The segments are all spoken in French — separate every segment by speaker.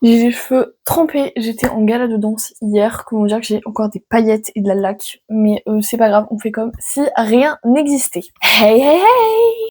Speaker 1: J'ai les cheveux trempés, j'étais en gala de danse hier, comment dire que j'ai encore des paillettes et de la laque, mais c'est pas grave, on fait comme si rien n'existait. Hey hey hey!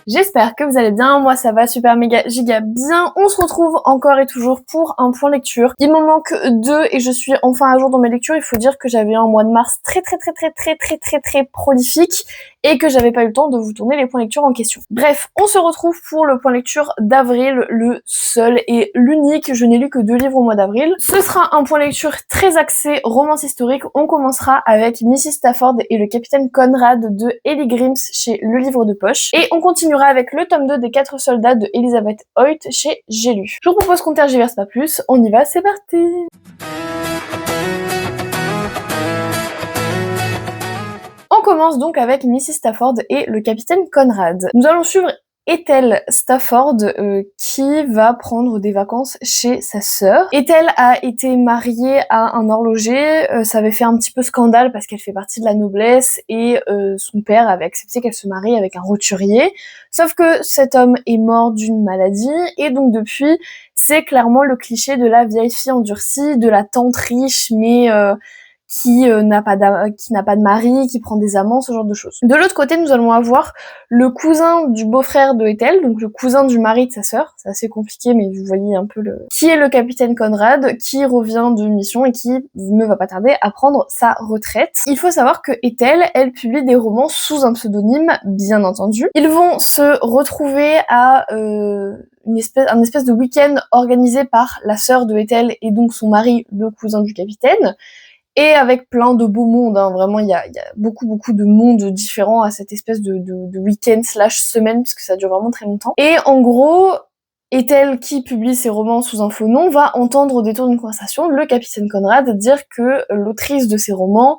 Speaker 1: J'espère que vous allez bien, moi ça va super méga giga bien. On se retrouve encore et toujours pour un point lecture. Il m'en manque 2 et je suis enfin à jour dans mes lectures. Il faut dire que j'avais un mois de mars très prolifique et que j'avais pas eu le temps de vous tourner les points lecture en question. Bref, on se retrouve pour le point lecture d'avril, le seul et l'unique. Je n'ai lu que 2 livres au mois d'avril. Ce sera un point lecture très axé romance historique. On commencera avec Mrs Stafford et le capitaine Conrad de Ellie Grims chez Le Livre de Poche. Et on continuera avec le tome 2 des 4 soldats de Elizabeth Hoyt chez J'ai lu. Je vous propose qu'on tergiverse pas plus. On y va, c'est parti! On commence donc avec Mrs Stafford et le capitaine Conrad. Nous allons suivre Ethel Stafford qui va prendre des vacances chez sa sœur. Ethel a été mariée à un horloger, ça avait fait un petit peu scandale parce qu'elle fait partie de la noblesse et son père avait accepté qu'elle se marie avec un roturier. Sauf que cet homme est mort d'une maladie et donc depuis c'est clairement le cliché de la vieille fille endurcie, de la tante riche mais qui n'a pas de mari, qui prend des amants, ce genre de choses. De l'autre côté, nous allons avoir le cousin du beau-frère de Ethel, donc le cousin du mari de sa sœur, c'est assez compliqué mais vous voyez un peu qui est le capitaine Conrad, qui revient de mission et qui ne va pas tarder à prendre sa retraite. Il faut savoir que Ethel, elle publie des romans sous un pseudonyme, bien entendu. Ils vont se retrouver à un espèce de week-end organisé par la sœur de Ethel et donc son mari, le cousin du capitaine. Et avec plein de beaux mondes, hein. Vraiment il y a beaucoup de mondes différents à cette espèce de week-end / semaine, parce que ça dure vraiment très longtemps. Et en gros, Ethel, qui publie ses romans sous un faux nom, va entendre au détour d'une conversation le capitaine Conrad dire que l'autrice de ses romans,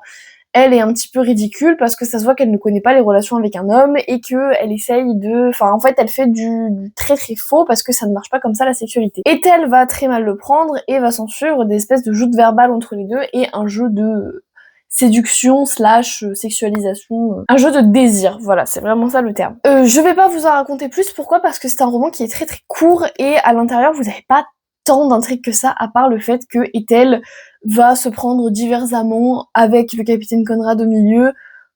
Speaker 1: elle est un petit peu ridicule parce que ça se voit qu'elle ne connaît pas les relations avec un homme et que elle essaye de... Enfin, en fait, elle fait du très faux parce que ça ne marche pas comme ça la sexualité. Ethel va très mal le prendre et va s'en suivre des espèces de joutes verbales entre les deux et un jeu de séduction / sexualisation, un jeu de désir, voilà, c'est vraiment ça le terme. Je vais pas vous en raconter plus, pourquoi ? Parce que c'est un roman qui est très court et à l'intérieur vous n'avez pas tant d'intrigues que ça, à part le fait que Ethel va se prendre divers amants avec le capitaine Conrad au milieu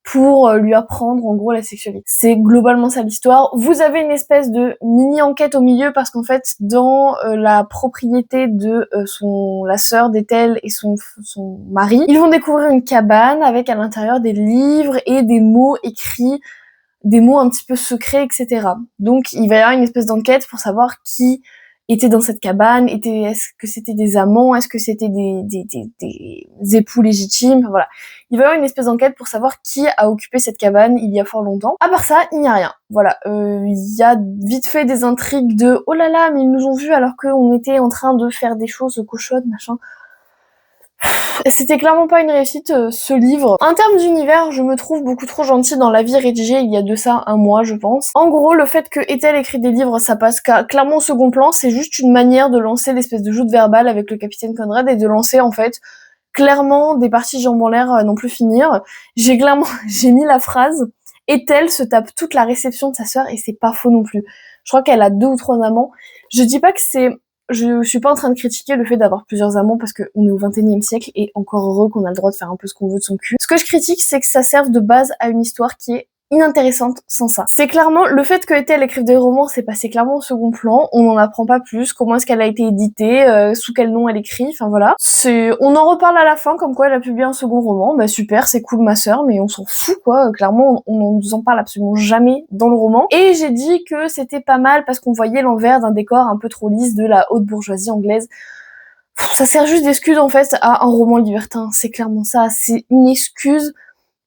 Speaker 1: pour lui apprendre en gros la sexualité. C'est globalement ça l'histoire. Vous avez une espèce de mini-enquête au milieu parce qu'en fait dans la propriété de la sœur d'Ethel et son mari, ils vont découvrir une cabane avec à l'intérieur des livres et des mots écrits, des mots un petit peu secrets, etc. Donc il va y avoir une espèce d'enquête pour savoir qui était dans cette cabane, est-ce que c'était des amants, est-ce que c'était des époux légitimes, enfin, voilà. Il va y avoir une espèce d'enquête pour savoir qui a occupé cette cabane il y a fort longtemps. À part ça, il n'y a rien. Voilà, il y a vite fait des intrigues de « oh là là, mais ils nous ont vus alors qu'on était en train de faire des choses cochonnes, machin ». C'était clairement pas une réussite ce livre. En termes d'univers, je me trouve beaucoup trop gentille dans La vie rédigée il y a de ça un mois je pense. En gros, le fait que Ethel écrit des livres, ça passe clairement au second plan, c'est juste une manière de lancer l'espèce de joute verbale avec le capitaine Conrad et de lancer en fait clairement des parties jambes en l'air à non plus finir. J'ai mis la phrase « Ethel se tape toute la réception de sa sœur » et c'est pas faux non plus. Je crois qu'elle a 2 ou 3 amants. Je dis pas que c'est... Je suis pas en train de critiquer le fait d'avoir plusieurs amants parce qu'on est au XXIe siècle et encore heureux qu'on a le droit de faire un peu ce qu'on veut de son cul. Ce que je critique, c'est que ça serve de base à une histoire qui est inintéressante sans ça. C'est clairement, le fait que Ethel écrive des romans, c'est passé clairement au second plan, on n'en apprend pas plus, comment est-ce qu'elle a été éditée, sous quel nom elle écrit, enfin voilà. On en reparle à la fin, comme quoi elle a publié un second roman, bah super, c'est cool ma sœur, mais on s'en fout quoi, clairement on nous en parle absolument jamais dans le roman. Et j'ai dit que c'était pas mal parce qu'on voyait l'envers d'un décor un peu trop lisse de la haute bourgeoisie anglaise. Ça sert juste d'excuse en fait à un roman libertin, c'est clairement ça, c'est une excuse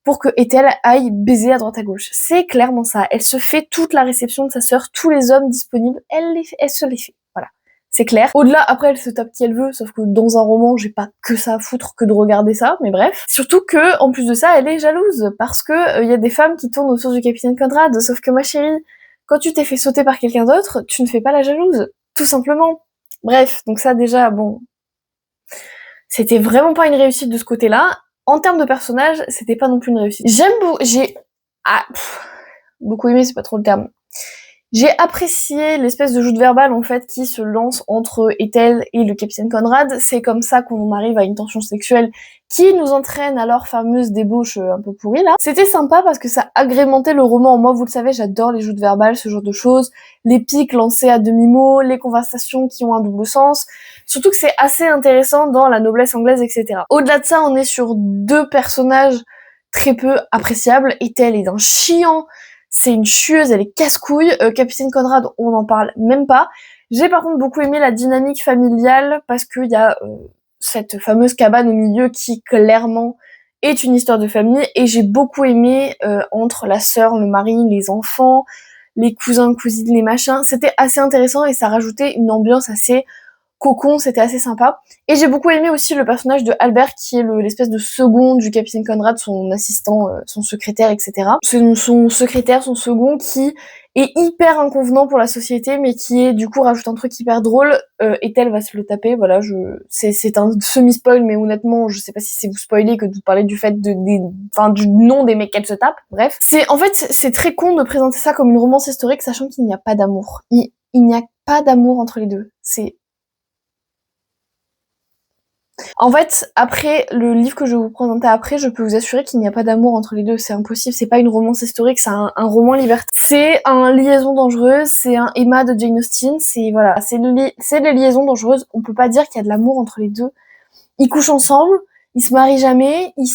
Speaker 1: pour que Ethel aille baiser à droite à gauche. C'est clairement ça. Elle se fait toute la réception de sa sœur, tous les hommes disponibles, elle se les fait. Voilà. C'est clair. Au-delà, après, elle se tape qui elle veut, sauf que dans un roman, j'ai pas que ça à foutre que de regarder ça, mais bref. Surtout que, en plus de ça, elle est jalouse, parce que y a des femmes qui tournent autour du capitaine Conrad, sauf que ma chérie, quand tu t'es fait sauter par quelqu'un d'autre, tu ne fais pas la jalouse. Tout simplement. Bref, donc ça déjà, bon... C'était vraiment pas une réussite de ce côté-là. En termes de personnages, c'était pas non plus une réussite. J'ai beaucoup aimé, c'est pas trop le terme. J'ai apprécié l'espèce de joute verbale en fait qui se lance entre Ethel et le capitaine Conrad. C'est comme ça qu'on arrive à une tension sexuelle qui nous entraîne à leur fameuse débauche un peu pourrie là. C'était sympa parce que ça agrémentait le roman. Moi, vous le savez, j'adore les joutes verbales, ce genre de choses, les pics lancés à demi-mot, les conversations qui ont un double sens. Surtout que c'est assez intéressant dans la noblesse anglaise, etc. Au-delà de ça, on est sur deux personnages très peu appréciables. Ethel est d'un chiant. C'est une chieuse, elle est casse-couille. Capitaine Conrad, on n'en parle même pas. J'ai par contre beaucoup aimé la dynamique familiale parce qu'il y a cette fameuse cabane au milieu qui clairement est une histoire de famille et j'ai beaucoup aimé entre la sœur, le mari, les enfants, les cousins, cousines, les machins. C'était assez intéressant et ça rajoutait une ambiance assez cocon, c'était assez sympa. Et j'ai beaucoup aimé aussi le personnage de Albert qui est l'espèce de second du capitaine Conrad, son assistant, son secrétaire, etc. Son secrétaire, son second qui est hyper inconvenant pour la société mais qui est du coup rajoute un truc hyper drôle. Ethel va se le taper, voilà, c'est un semi-spoil mais honnêtement je sais pas si c'est vous spoiler que de vous parler du fait du nom des mecs qu'elle se tape, bref. C'est très con de présenter ça comme une romance historique sachant qu'il n'y a pas d'amour. Il n'y a pas d'amour entre les deux. En fait, après, le livre que je vais vous présenter après, je peux vous assurer qu'il n'y a pas d'amour entre les deux, c'est impossible, c'est pas une romance historique, c'est un roman libertin. C'est un liaison dangereuse, c'est un Emma de Jane Austen, c'est les liaisons dangereuses, on peut pas dire qu'il y a de l'amour entre les deux. Ils couchent ensemble, ils se marient jamais, ils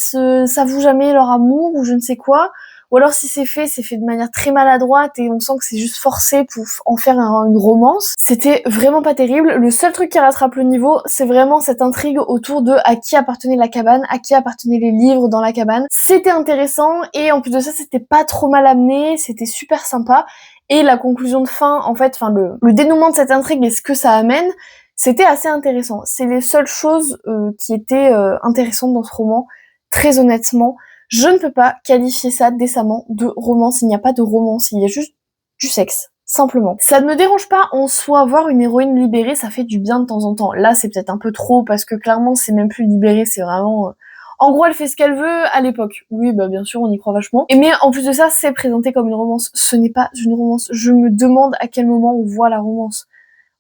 Speaker 1: s'avouent jamais leur amour ou je ne sais quoi. Ou alors si c'est fait de manière très maladroite et on sent que c'est juste forcé pour en faire une romance. C'était vraiment pas terrible. Le seul truc qui rattrape le niveau, c'est vraiment cette intrigue autour de à qui appartenait la cabane, à qui appartenaient les livres dans la cabane. C'était intéressant et en plus de ça, c'était pas trop mal amené, c'était super sympa. Et la conclusion de fin, en fait, le dénouement de cette intrigue et ce que ça amène, c'était assez intéressant. C'est les seules choses qui étaient intéressantes dans ce roman, très honnêtement. Je ne peux pas qualifier ça décemment de romance, il n'y a pas de romance, il y a juste du sexe, simplement. Ça ne me dérange pas en soi, voir une héroïne libérée, ça fait du bien de temps en temps. Là, c'est peut-être un peu trop, parce que clairement, c'est même plus libéré, c'est vraiment... En gros, elle fait ce qu'elle veut à l'époque. Oui, bah bien sûr, on y croit vachement. Mais en plus de ça, c'est présenté comme une romance. Ce n'est pas une romance. Je me demande à quel moment on voit la romance.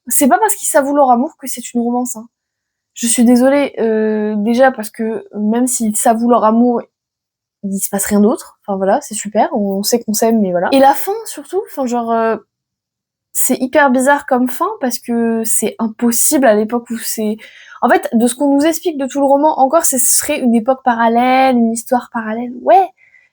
Speaker 1: C'est pas parce qu'ils s'avouent leur amour que c'est une romance, hein. Je suis désolée, déjà parce que même s'ils s'avouent leur amour, il se passe rien d'autre. Enfin voilà, c'est super, on sait qu'on s'aime, mais voilà. Et la fin surtout, c'est hyper bizarre comme fin parce que c'est impossible à l'époque où c'est... En fait, de ce qu'on nous explique de tout le roman, encore, ce serait une époque parallèle, une histoire parallèle, ouais.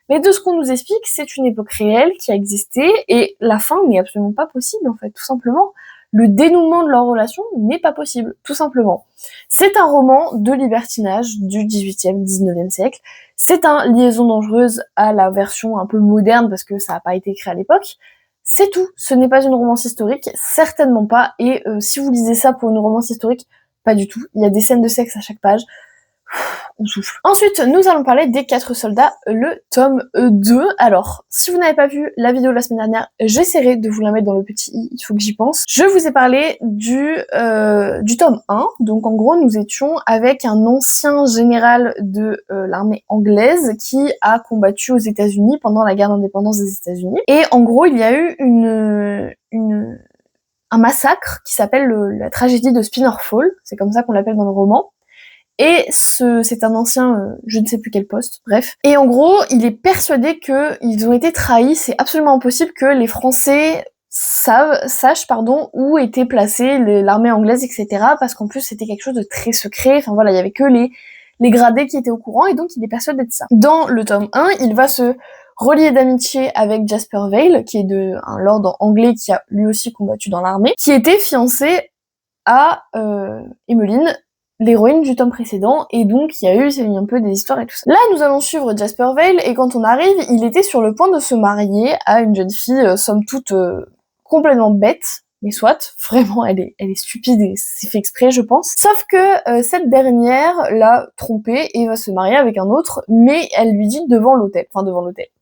Speaker 1: Mais de ce qu'on nous explique, c'est une époque réelle qui a existé et la fin n'est absolument pas possible en fait, tout simplement. Le dénouement de leur relation n'est pas possible, tout simplement. C'est un roman de libertinage du 18e, 19e siècle. C'est un liaison dangereuse à la version un peu moderne parce que ça n'a pas été écrit à l'époque. C'est tout. Ce n'est pas une romance historique, certainement pas. Et si vous lisez ça pour une romance historique, pas du tout. Il y a des scènes de sexe à chaque page. On souffle. Ensuite, nous allons parler des 4 soldats, le tome 2. Alors, si vous n'avez pas vu la vidéo de la semaine dernière, j'essaierai de vous la mettre dans le petit i, il faut que j'y pense. Je vous ai parlé du tome 1. Donc en gros, nous étions avec un ancien général de l'armée anglaise qui a combattu aux États-Unis pendant la guerre d'indépendance des États-Unis. Et en gros, il y a eu un massacre qui s'appelle la tragédie de Spinner Fall, c'est comme ça qu'on l'appelle dans le roman. Et c'est un ancien, je ne sais plus quel poste, bref. Et en gros, il est persuadé qu'ils ont été trahis, c'est absolument impossible que les Français sachent où était placée l'armée anglaise, etc. Parce qu'en plus, c'était quelque chose de très secret, enfin voilà, il y avait que les gradés qui étaient au courant, et donc il est persuadé de ça. Dans le tome 1, il va se relier d'amitié avec Jasper Vale, qui est un lord anglais qui a lui aussi combattu dans l'armée, qui était fiancé à Emmeline, l'héroïne du tome précédent, et donc il y a eu un peu des histoires et tout ça. Là, nous allons suivre Jasper Vale, et quand on arrive, il était sur le point de se marier à une jeune fille, somme toute, complètement bête, mais soit, vraiment, elle est stupide, et c'est fait exprès, je pense. Sauf que cette dernière l'a trompé, et va se marier avec un autre, mais elle lui dit devant l'hôtel,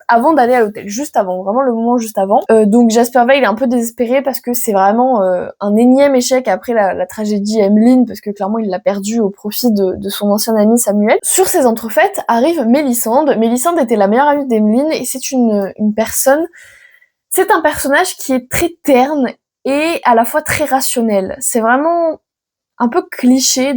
Speaker 1: avant d'aller à l'hôtel, juste avant, vraiment le moment juste avant. Donc Jasper Vale est un peu désespéré parce que c'est vraiment un énième échec après la tragédie Emmeline, parce que clairement il l'a perdu au profit de son ancien ami Samuel. Sur ces entrefaites arrive Mélisande. Mélisande était la meilleure amie d'Emmeline et c'est une personne... C'est un personnage qui est très terne et à la fois très rationnel. C'est vraiment un peu cliché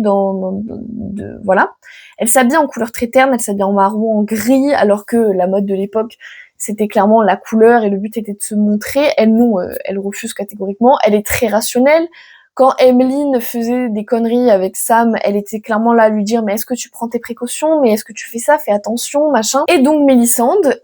Speaker 1: voilà. Elle s'habille en couleur très terne, elle s'habille en marron, en gris, alors que la mode de l'époque, c'était clairement la couleur et le but était de se montrer. Elle, non, elle refuse catégoriquement. Elle est très rationnelle. Quand Emmeline faisait des conneries avec Sam, elle était clairement là à lui dire « Mais est-ce que tu prends tes précautions? Mais est-ce que tu fais ça? Fais attention, machin. » Et donc Mélissande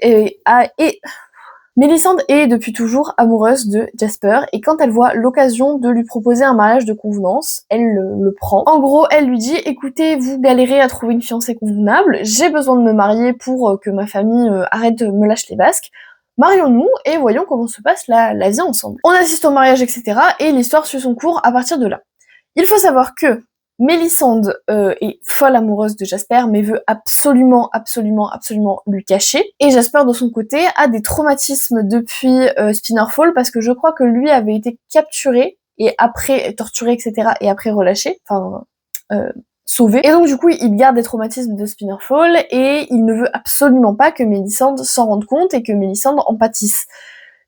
Speaker 1: est depuis toujours amoureuse de Jasper et quand elle voit l'occasion de lui proposer un mariage de convenance, elle le prend. En gros, elle lui dit « Écoutez, vous galérez à trouver une fiancée convenable, j'ai besoin de me marier pour que ma famille arrête de me lâcher les basques. Marions-nous et voyons comment se passe la vie ensemble. » On assiste au mariage, etc. et l'histoire suit son cours à partir de là. Il faut savoir que Mélissande est folle amoureuse de Jasper, mais veut absolument lui cacher. Et Jasper, de son côté, a des traumatismes depuis Spinner Fall, parce que je crois que lui avait été capturé, et après torturé, etc., et après relâché, sauvé. Et donc du coup, il garde des traumatismes de Spinner Fall, et il ne veut absolument pas que Mélissande s'en rende compte, et que Mélissande en pâtisse.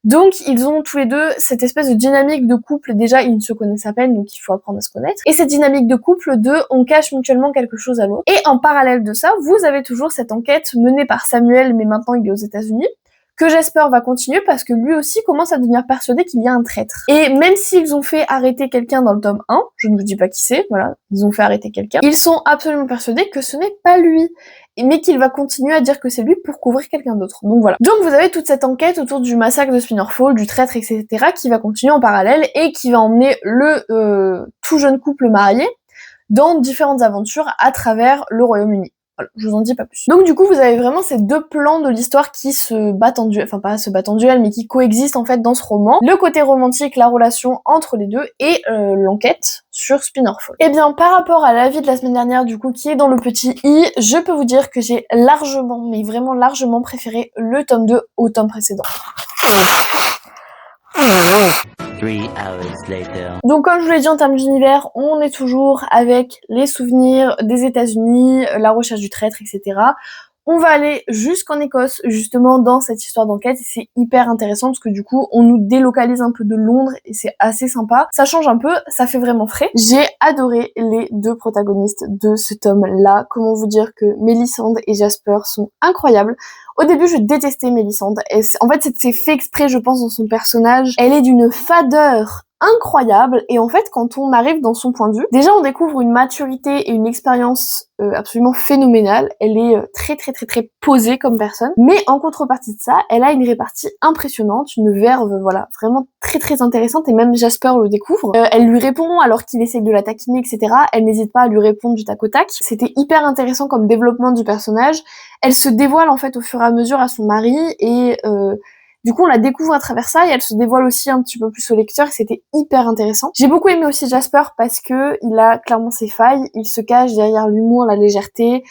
Speaker 1: Donc ils ont tous les deux cette espèce de dynamique de couple, déjà ils ne se connaissent à peine donc il faut apprendre à se connaître, et cette dynamique de couple de on cache mutuellement quelque chose à l'autre. Et en parallèle de ça, vous avez toujours cette enquête menée par Samuel, mais maintenant il est aux États-Unis, que Jasper va continuer parce que lui aussi commence à devenir persuadé qu'il y a un traître. Et même s'ils ont fait arrêter quelqu'un dans le tome 1, je ne vous dis pas qui c'est, voilà, ils ont fait arrêter quelqu'un, ils sont absolument persuadés que ce n'est pas lui, mais qu'il va continuer à dire que c'est lui pour couvrir quelqu'un d'autre. Donc voilà. Donc vous avez toute cette enquête autour du massacre de Spinner Fall, du traître, etc. qui va continuer en parallèle et qui va emmener le tout jeune couple marié dans différentes aventures à travers le Royaume-Uni. Voilà, je vous en dis pas plus. Donc du coup, vous avez vraiment ces deux plans de l'histoire qui se battent en duel, enfin pas se battent en duel, mais qui coexistent en fait dans ce roman. Le côté romantique, la relation entre les deux, et l'enquête sur Spinner Fall. Et bien, par rapport à l'avis de la semaine dernière, du coup, qui est dans le petit i, je peux vous dire que j'ai largement, mais vraiment largement préféré le tome 2 au tome précédent. Donc comme je vous l'ai dit en termes d'univers, on est toujours avec les souvenirs des États-Unis, la recherche du traître, etc. On va aller jusqu'en Écosse, justement, dans cette histoire d'enquête, et c'est hyper intéressant parce que du coup, on nous délocalise un peu de Londres, et c'est assez sympa. Ça change un peu, ça fait vraiment frais. J'ai adoré les deux protagonistes de ce tome-là. Comment vous dire que Mélissande et Jasper sont incroyables. Au début, je détestais Mélissande. En fait, c'est fait exprès, je pense, dans son personnage. Elle est d'une fadeur incroyable, et en fait quand on arrive dans son point de vue, déjà on découvre une maturité et une expérience absolument phénoménale. Elle est très posée comme personne, mais en contrepartie de ça, elle a une répartie impressionnante, une verve voilà vraiment très intéressante, et même Jasper le découvre. Elle lui répond alors qu'il essaye de la taquiner, etc. Elle n'hésite pas à lui répondre du tac au tac. C'était hyper intéressant comme développement du personnage. Elle se dévoile en fait au fur et à mesure à son mari, et du coup, on la découvre à travers ça, et elle se dévoile aussi un petit peu plus au lecteur, et c'était hyper intéressant. J'ai beaucoup aimé aussi Jasper parce que il a clairement ses failles, il se cache derrière l'humour, la légèreté,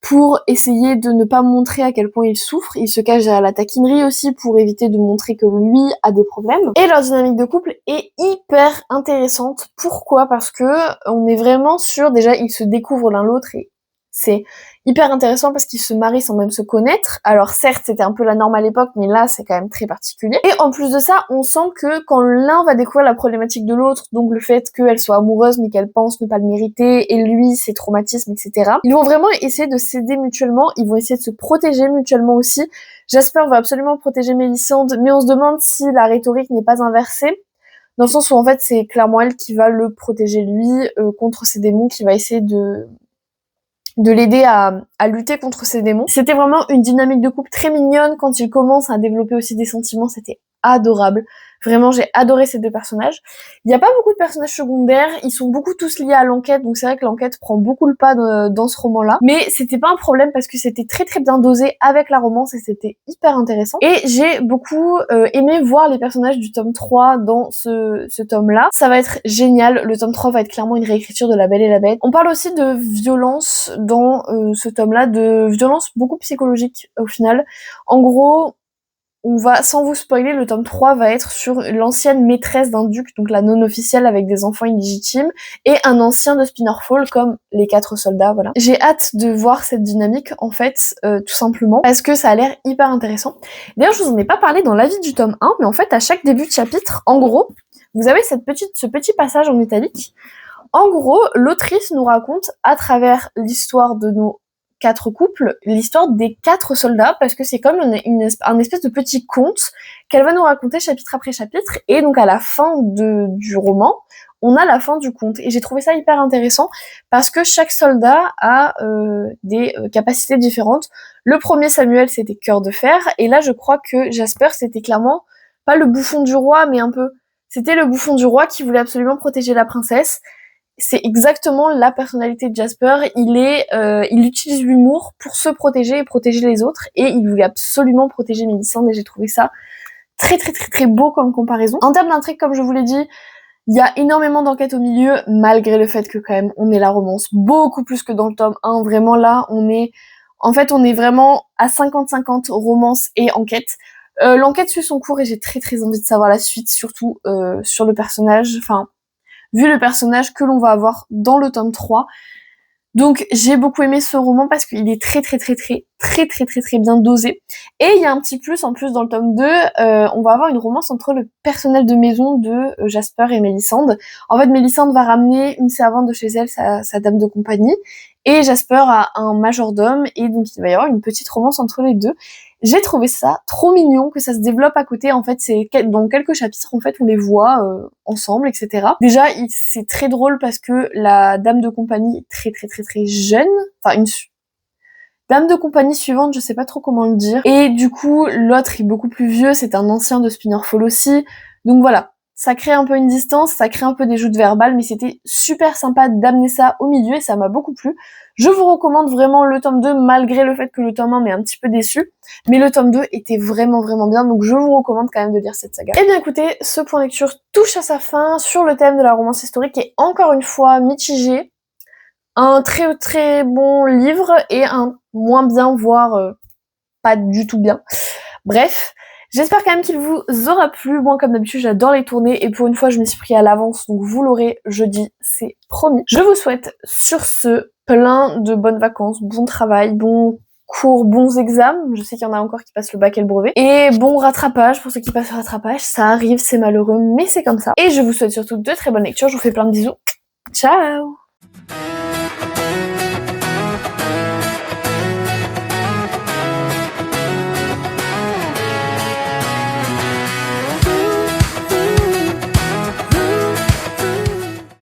Speaker 1: pour essayer de ne pas montrer à quel point il souffre. Il se cache derrière la taquinerie aussi pour éviter de montrer que lui a des problèmes. Et leur dynamique de couple est hyper intéressante. Pourquoi? Parce que on est vraiment sur, déjà, ils se découvrent l'un l'autre, et c'est hyper intéressant parce qu'ils se marient sans même se connaître. Alors certes, c'était un peu la norme à l'époque, mais là, c'est quand même très particulier. Et en plus de ça, on sent que quand l'un va découvrir la problématique de l'autre, donc le fait qu'elle soit amoureuse mais qu'elle pense ne pas le mériter, et lui, ses traumatismes, etc., ils vont vraiment essayer de s'aider mutuellement, ils vont essayer de se protéger mutuellement aussi. Jasper va absolument protéger Mélissande, mais on se demande si la rhétorique n'est pas inversée, dans le sens où en fait, c'est clairement elle qui va le protéger lui contre ses démons, qui va essayer de l'aider à lutter contre ses démons. C'était vraiment une dynamique de couple très mignonne. Quand il commence à développer aussi des sentiments, c'était adorable. Vraiment, j'ai adoré ces deux personnages. Il n'y a pas beaucoup de personnages secondaires, ils sont beaucoup tous liés à l'enquête, donc c'est vrai que l'enquête prend beaucoup le pas dans ce roman-là. Mais c'était pas un problème parce que c'était très bien dosé avec la romance, et c'était hyper intéressant. Et j'ai beaucoup aimé voir les personnages du tome 3 dans ce tome-là. Ça va être génial, le tome 3 va être clairement une réécriture de La Belle et la Bête. On parle aussi de violence dans ce tome-là, de violence beaucoup psychologique au final. En gros, on va, sans vous spoiler, le tome 3 va être sur l'ancienne maîtresse d'un duc, donc la non officielle avec des enfants illégitimes, et un ancien de Spinnerfall comme les 4 soldats, voilà. J'ai hâte de voir cette dynamique, en fait, tout simplement, parce que ça a l'air hyper intéressant. D'ailleurs, je vous en ai pas parlé dans l'avis du tome 1, mais en fait, à chaque début de chapitre, en gros, vous avez ce petit passage en italique. En gros, l'autrice nous raconte, à travers l'histoire de nos 4 couples, l'histoire des 4 soldats, parce que c'est comme un espèce de petit conte qu'elle va nous raconter chapitre après chapitre, et donc à la fin du roman, on a la fin du conte. Et j'ai trouvé ça hyper intéressant, parce que chaque soldat a des capacités différentes. Le premier, Samuel, c'était cœur de fer, et là je crois que Jasper, c'était clairement pas le bouffon du roi, mais un peu... C'était le bouffon du roi qui voulait absolument protéger la princesse. C'est exactement la personnalité de Jasper. Il utilise l'humour pour se protéger et protéger les autres, et il voulait absolument protéger Mélisande, et j'ai trouvé ça très très très très beau comme comparaison. En termes d'intrigue, comme je vous l'ai dit, il y a énormément d'enquêtes au milieu, malgré le fait que quand même on est la romance beaucoup plus que dans le tome 1. Vraiment là, on est vraiment à 50-50 romance et enquête. L'enquête suit son cours et j'ai très très envie de savoir la suite, surtout sur le personnage, enfin, vu le personnage que l'on va avoir dans le tome 3. Donc j'ai beaucoup aimé ce roman parce qu'il est très très très très très très très très bien dosé. Et il y a un petit plus en plus dans le tome 2, on va avoir une romance entre le personnel de maison de Jasper et Mélisande. En fait, Mélisande va ramener une servante de chez elle, sa dame de compagnie, et Jasper a un majordome, et donc il va y avoir une petite romance entre les deux. J'ai trouvé ça trop mignon que ça se développe à côté. En fait, c'est dans quelques chapitres, en fait, on les voit ensemble, etc. Déjà, c'est très drôle parce que la dame de compagnie est très très très très jeune. Enfin, une dame de compagnie suivante, je sais pas trop comment le dire. Et du coup, l'autre est beaucoup plus vieux. C'est un ancien de Spinnerfall aussi. Donc voilà. Ça crée un peu une distance, ça crée un peu des joutes verbales, mais c'était super sympa d'amener ça au milieu et ça m'a beaucoup plu. Je vous recommande vraiment le tome 2, malgré le fait que le tome 1 m'est un petit peu déçu, mais le tome 2 était vraiment vraiment bien, donc je vous recommande quand même de lire cette saga. Et bien écoutez, ce point lecture touche à sa fin sur le thème de la romance historique et encore une fois mitigé. Un très très bon livre et un moins bien, voire pas du tout bien. Bref. J'espère quand même qu'il vous aura plu. Moi, comme d'habitude, j'adore les tournées et pour une fois, je m'y suis pris à l'avance, donc vous l'aurez jeudi, c'est promis. Je vous souhaite sur ce plein de bonnes vacances, bon travail, bon cours, bons examens. Je sais qu'il y en a encore qui passent le bac et le brevet. Et bon rattrapage pour ceux qui passent le rattrapage. Ça arrive, c'est malheureux, mais c'est comme ça. Et je vous souhaite surtout de très bonnes lectures. Je vous fais plein de bisous. Ciao!